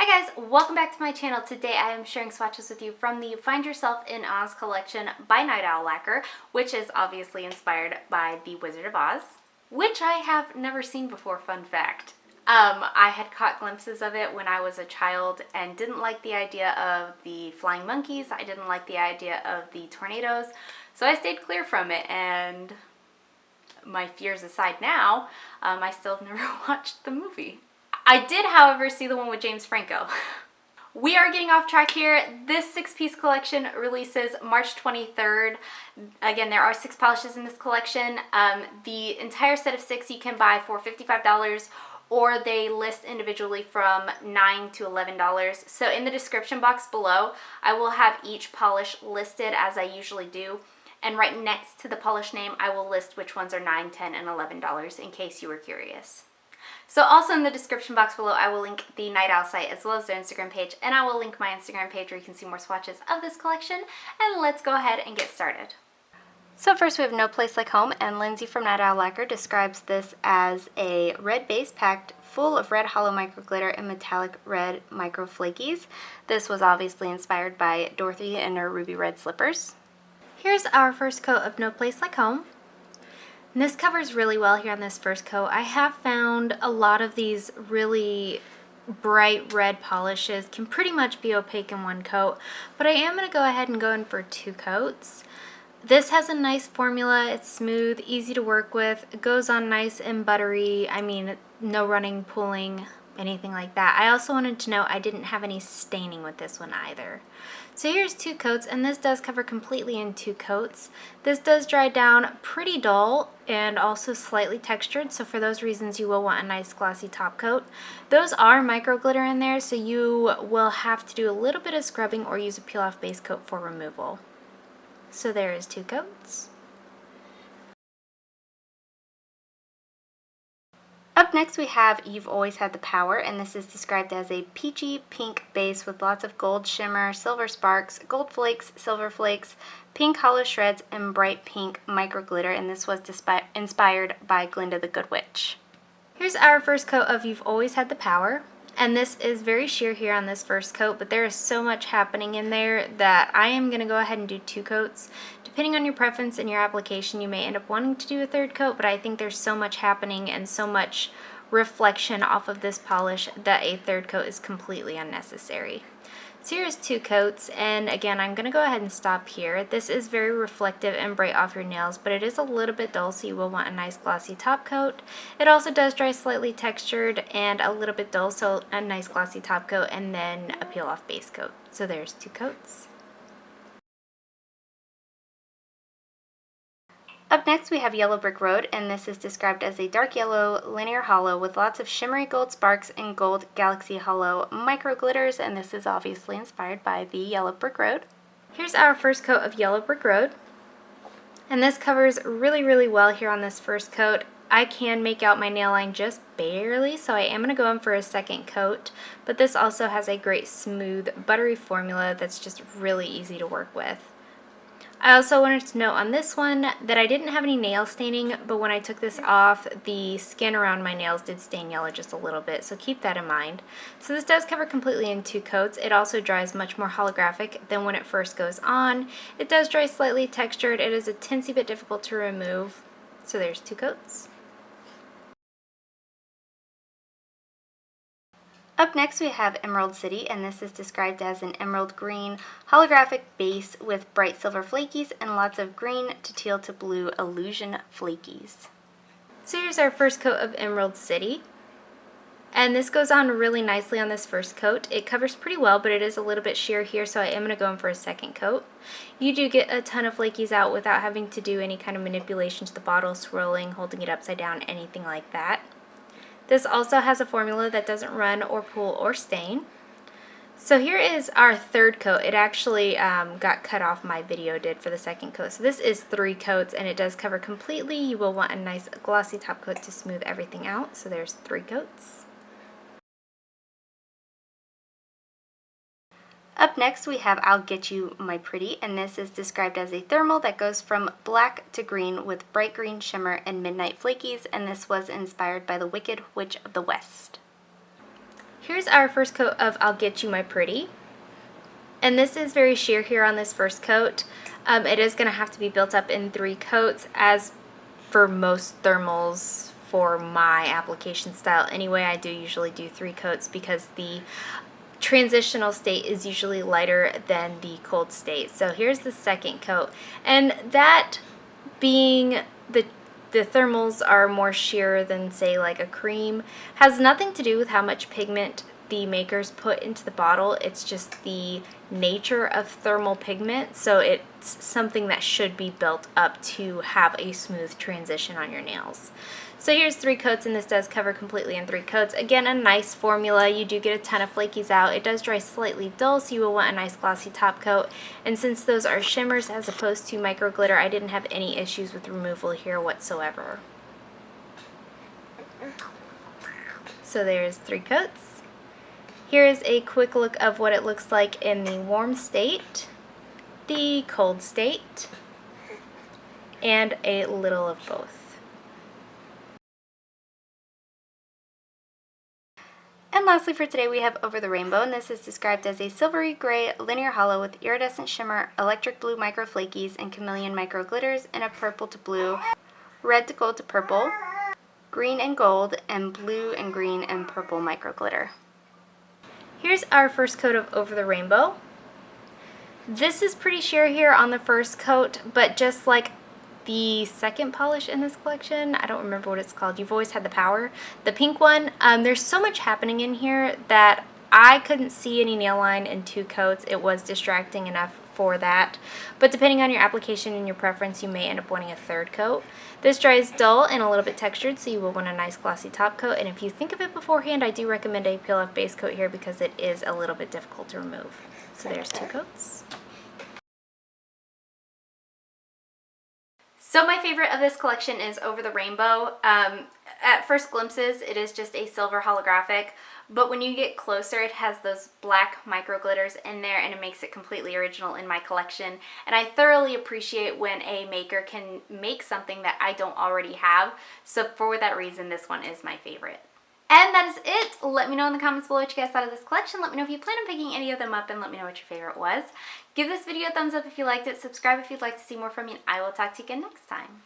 Hi guys, welcome back to my channel. Today I am sharing swatches with you from the Find Yourself in Oz collection by Night Owl Lacquer, which is obviously inspired by the Wizard of Oz, which I have never seen before, fun fact. I had caught glimpses of it when I was a child and didn't like the idea of the flying monkeys. I didn't like the idea of the tornadoes, so I stayed clear from it, and my fears aside now, I still have never watched the movie. I did, however, see the one with James Franco. We are getting off track here. This 6-piece collection releases March 23rd. Again, there are 6 polishes in this collection. The entire set of 6 you can buy for $55, or they list individually from $9 to $11. So in the description box below, I will have each polish listed as I usually do. And right next to the polish name, I will list which ones are $9, $10, and $11 in case you were curious. So also in the description box below, I will link the Night Owl site as well as their Instagram page, and I will link my Instagram page where you can see more swatches of this collection. And let's go ahead and get started. So first we have No Place Like Home, and Lindsay from Night Owl Lacquer describes this as a red base packed full of red hollow micro glitter and metallic red micro flakies. This was obviously inspired by Dorothy and her ruby red slippers. Here's our first coat of No Place Like Home. And this covers really well here on this first coat. I have found a lot of these really bright red polishes can pretty much be opaque in one coat, but I am going to go ahead and go in for 2 coats. This has a nice formula. It's smooth, easy to work with. It goes on nice and buttery. I mean, no running, pulling, anything like that. I also wanted to note I didn't have any staining with this one either. So here's 2 coats, and this does cover completely in 2 coats. This does dry down pretty dull and also slightly textured, so for those reasons you will want a nice glossy top coat. Those are micro glitter in there, so you will have to do a little bit of scrubbing or use a peel off base coat for removal. So there is 2 coats. Up next we have You've Always Had the Power, and this is described as a peachy pink base with lots of gold shimmer, silver sparks, gold flakes, silver flakes, pink hollow shreds, and bright pink micro glitter, and this was inspired by Glinda the Good Witch. Here's our first coat of You've Always Had the Power, and this is very sheer here on this first coat, but there is so much happening in there that I am going to go ahead and do 2 coats. Depending on your preference and your application, you may end up wanting to do a 3rd coat, but I think there's so much happening and so much reflection off of this polish that a 3rd coat is completely unnecessary. So here's 2 coats, and again, I'm going to go ahead and stop here. This is very reflective and bright off your nails, but it is a little bit dull, so you will want a nice glossy top coat. It also does dry slightly textured and a little bit dull, so a nice glossy top coat and then a peel off base coat. So there's 2 coats. Up next we have Yellow Brick Road, and this is described as a dark yellow linear hollow with lots of shimmery gold sparks and gold galaxy hollow micro glitters, and this is obviously inspired by the Yellow Brick Road. Here's our first coat of Yellow Brick Road, and this covers really well here on this first coat. I can make out my nail line just barely, so I am going to go in for a 2nd coat, but this also has a great smooth buttery formula that's just really easy to work with. I also wanted to note on this one that I didn't have any nail staining, but when I took this off, the skin around my nails did stain yellow just a little bit, so keep that in mind. So this does cover completely in 2 coats. It also dries much more holographic than when it first goes on. It does dry slightly textured. It is a teensy bit difficult to remove. So there's 2 coats. Up next we have Emerald City, and this is described as an emerald green holographic base with bright silver flakies and lots of green to teal to blue illusion flakies. So here's our first coat of Emerald City, and this goes on really nicely on this first coat. It covers pretty well, but it is a little bit sheer here, so I am going to go in for a 2nd coat. You do get a ton of flakies out without having to do any kind of manipulation to the bottle, swirling, holding it upside down, anything like that. This also has a formula that doesn't run or pool or stain. So here is our 3rd coat. It actually got cut off, my video did, for the 2nd coat. So this is 3 coats, and it does cover completely. You will want a nice glossy top coat to smooth everything out. So there's 3 coats. Up next we have I'll Get You My Pretty, and this is described as a thermal that goes from black to green with bright green shimmer and midnight flakies, and this was inspired by the Wicked Witch of the West. Here's our first coat of I'll Get You My Pretty. And this is very sheer here on this first coat. It is going to have to be built up in 3 coats, as for most thermals for my application style. Anyway, I do usually do 3 coats because the transitional state is usually lighter than the cold state. So here's the second coat. And that being the thermals are more sheer than, say, like a cream, has nothing to do with how much pigment the makers put into the bottle. It's just the nature of thermal pigment, so it's something that should be built up to have a smooth transition on your nails. So here's 3 coats, and this does cover completely in 3 coats. Again, a nice formula. You do get a ton of flakies out. It does dry slightly dull, so you will want a nice glossy top coat. And since those are shimmers as opposed to micro glitter, I didn't have any issues with removal here whatsoever. So there's 3 coats. Here is a quick look of what it looks like in the warm state, the cold state, and a little of both. And lastly for today, we have Over the Rainbow, and this is described as a silvery gray linear hollow with iridescent shimmer, electric blue micro flakies, and chameleon micro glitters in a purple to blue, red to gold to purple, green and gold, and blue and green and purple micro glitter. Here's our first coat of Over the Rainbow. This is pretty sheer here on the first coat, but just like the second polish in this collection, I don't remember what it's called, You've Always Had the Power, the pink one, there's so much happening in here that I couldn't see any nail line in 2 coats. It was distracting enough for that, but depending on your application and your preference, you may end up wanting a 3rd coat. This dries dull and a little bit textured, so you will want a nice glossy top coat, and if you think of it beforehand, I do recommend a peel-off base coat here because it is a little bit difficult to remove. So there's 2 coats. So my favorite of this collection is Over the Rainbow. At first glimpses, it is just a silver holographic, but when you get closer, it has those black micro glitters in there, and it makes it completely original in my collection. And I thoroughly appreciate when a maker can make something that I don't already have. So for that reason, this one is my favorite. And that is it. Let me know in the comments below what you guys thought of this collection. Let me know if you plan on picking any of them up, and let me know what your favorite was. Give this video a thumbs up if you liked it. Subscribe if you'd like to see more from me, and I will talk to you again next time.